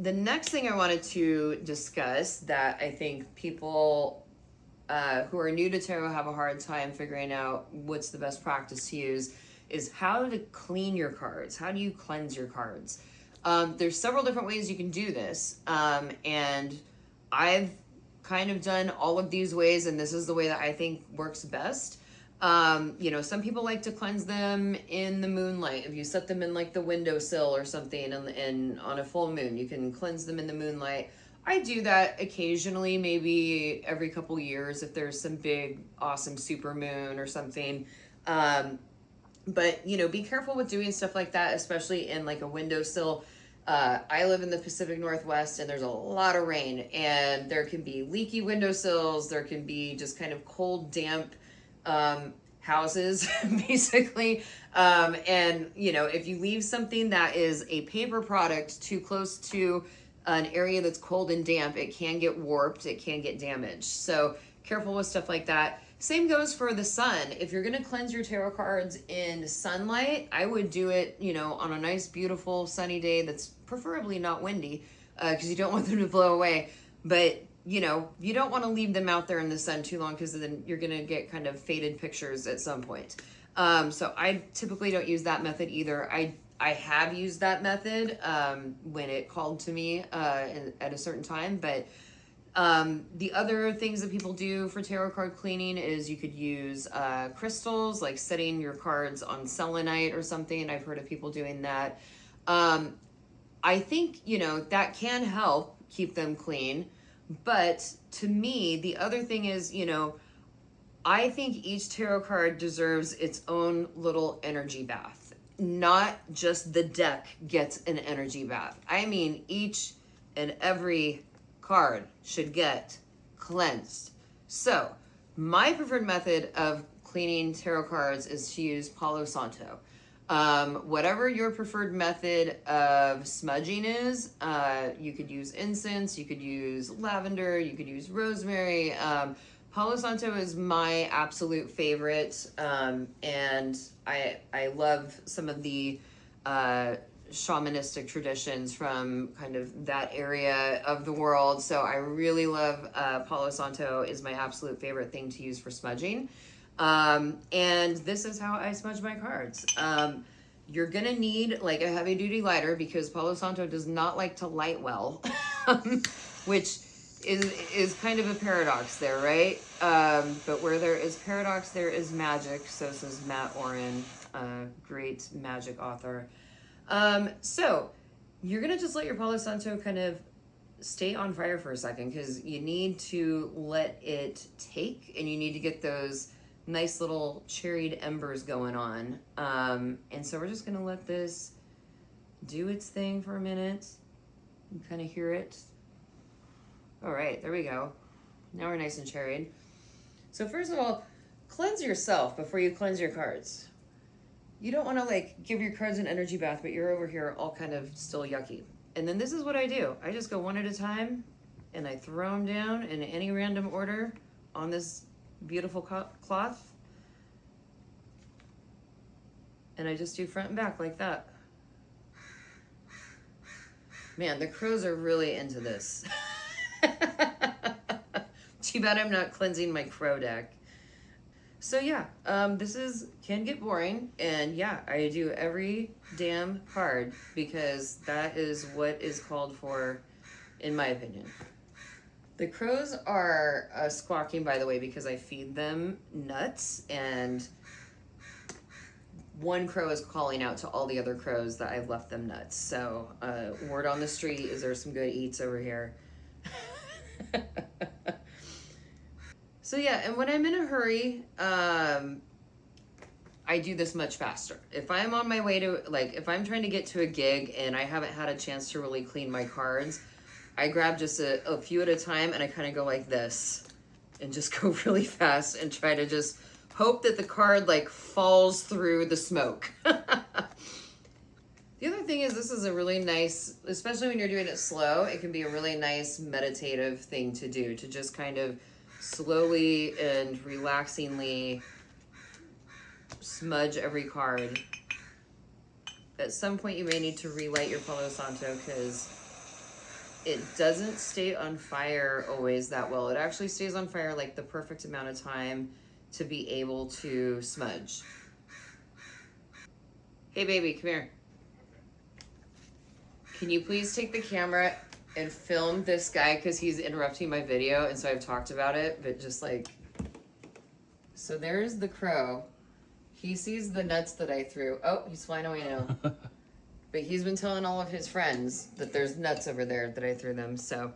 the next thing I wanted to discuss that I think people who are new to tarot have a hard time figuring out what's the best practice to use is how to clean your cards. How do you cleanse your cards? There's several different ways you can do this. And I've kind of done all of these ways, and this is the way that I think works best. Some people like to cleanse them in the moonlight. If you set them in like the windowsill or something and on a full moon, you can cleanse them in the moonlight. I do that occasionally, maybe every couple years if there's some big, awesome super moon or something. But be careful with doing stuff like that, especially in like a windowsill. I live in the Pacific Northwest and there's a lot of rain, and there can be leaky windowsills. There can be just kind of cold, damp houses basically. If you leave something that is a paper product too close to an area that's cold and damp, it can get warped, it can get damaged. So careful with stuff like that. Same goes for the sun. If you're going to cleanse your tarot cards in sunlight, I would do it, on a nice, beautiful, sunny day that's preferably not windy, because you don't want them to blow away. But, you don't want to leave them out there in the sun too long, because then you're going to get kind of faded pictures at some point. So I typically don't use that method either. I have used that method when it called to me at a certain time, but the other things that people do for tarot card cleaning is you could use crystals, like setting your cards on selenite or something. I've heard of people doing that. I think, that can help keep them clean. But to me, the other thing is, I think each tarot card deserves its own little energy bath. Not just the deck gets an energy bath. I mean, each and every card should get cleansed. So, my preferred method of cleaning tarot cards is to use Palo Santo. Whatever your preferred method of smudging is, you could use incense, you could use lavender, you could use rosemary. Palo Santo is my absolute favorite, and I love some of the shamanistic traditions from kind of that area of the world. So I really love Palo Santo is my absolute favorite thing to use for smudging. And this is how I smudge my cards. You're gonna need like a heavy duty lighter because Palo Santo does not like to light well, which is kind of a paradox there, right? But where there is paradox, there is magic. So says Matt Oren, great magic author. So you're gonna just let your Palo Santo kind of stay on fire for a second, because you need to let it take, and you need to get those nice little cherried embers going on. And so we're just gonna let this do its thing for a minute. You kind of hear it. All right, there we go. Now we're nice and cherried. So first of all, cleanse yourself before you cleanse your cards. You don't want to like give your cards an energy bath, but you're over here all kind of still yucky. And then this is what I do. I just go one at a time and I throw them down in any random order on this beautiful cloth. And I just do front and back like that. Man, the crows are really into this. Too bad I'm not cleansing my crow deck. So yeah, this can get boring, and yeah, I do every damn card because that is what is called for, in my opinion. The crows are squawking, by the way, because I feed them nuts, and one crow is calling out to all the other crows that I've left them nuts. So word on the street is there's some good eats over here. So yeah, and when I'm in a hurry, I do this much faster. If I'm on my way to, like, if I'm trying to get to a gig and I haven't had a chance to really clean my cards, I grab just a few at a time and I kind of go like this and just go really fast and try to just hope that the card like falls through the smoke. The other thing is this is a really nice, especially when you're doing it slow, it can be a really nice meditative thing to do, to just kind of slowly and relaxingly smudge every card. At some point you may need to relight your Palo Santo because it doesn't stay on fire always that well. It actually stays on fire like the perfect amount of time to be able to smudge. Hey baby, come here. Can you please take the camera and film this guy because he's interrupting my video, and so I've talked about it, but just like, so there's the crow. He sees the nuts that I threw. Oh, he's flying away now. But he's been telling all of his friends that there's nuts over there that I threw them, so